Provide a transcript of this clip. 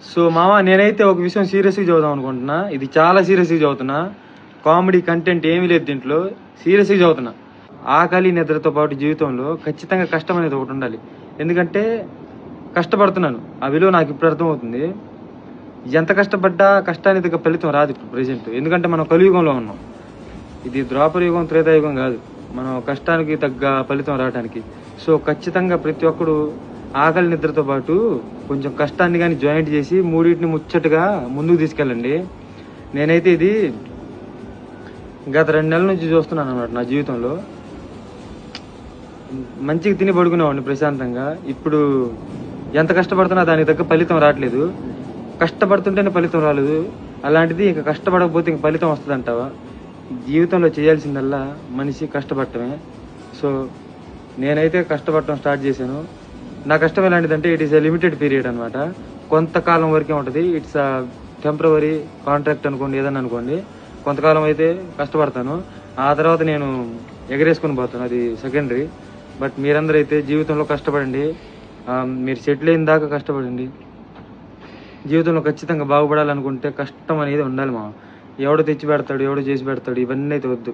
So మామ, నేనైతే ఒక విషయం సీరియస్గా చదువుదాం అనుకుంటున్నా. ఇది చాలా సీరియస్గా చదువుతున్నా. కామెడీ కంటెంట్ ఏమీ లేదు దీంట్లో. సీరియస్గా చదువుతున్నా. ఆకలి నిద్రతో పాటు జీవితంలో ఖచ్చితంగా కష్టం అనేది ఒకటి ఉండాలి. ఎందుకంటే కష్టపడుతున్నాను, ఆ విలువ నాకు ఇప్పుడు అర్థమవుతుంది. ఎంత కష్టపడ్డా కష్టానికి ఫలితం రాదు ఇప్పుడు ప్రజెంట్. ఎందుకంటే మనం కలియుగంలో ఉన్నాం. ఇది ద్వాపరయుగం, త్రేతాయుగం కాదు మనం కష్టానికి తగ్గ ఫలితం రావడానికి. సో ఖచ్చితంగా ప్రతి ఒక్కడు ఆకలి నిద్రతో పాటు కొంచెం కష్టాన్ని కానీ జాయింట్ చేసి మూడింటిని ముచ్చటగా ముందుకు తీసుకెళ్ళండి. నేనైతే ఇది గత 2 నెలల నుంచి చూస్తున్నాను అన్నమాట. నా జీవితంలో మంచిగా తిని పడుకునేవాడిని ప్రశాంతంగా. ఇప్పుడు ఎంత కష్టపడుతున్నా దానికి తగ్గ ఫలితం రావట్లేదు. కష్టపడుతుంటేనే ఫలితం రాలేదు, అలాంటిది ఇంకా కష్టపడకపోతే ఇంక ఫలితం వస్తుంది అంటావా? జీవితంలో చేయాల్సిందల్లా మనిషి కష్టపడటమే. సో నేనైతే కష్టపడటం స్టార్ట్ చేశాను. నా కష్టం ఎలాంటిదంటే it is a limited period అనమాట. కొంతకాలం వరకే ఉంటుంది. ఇట్స్ అ టెంపరవరీ కాంట్రాక్ట్ అనుకోండి, ఏదన్నా అనుకోండి. కొంతకాలం అయితే కష్టపడతాను, ఆ తర్వాత నేను ఎగరేసుకొని పోతాను, అది సెకండరీ. బట్ మీరందరూ అయితే జీవితంలో కష్టపడండి. మీరు సెటిల్ అయిన దాకా కష్టపడండి. జీవితంలో ఖచ్చితంగా బాగుపడాలనుకుంటే కష్టం అనేది ఉండాలి మా. ఎవడో తెచ్చి పెడతాడు, ఎవడో చేసి పెడతాడు, ఇవన్నీ అయితే వద్దు.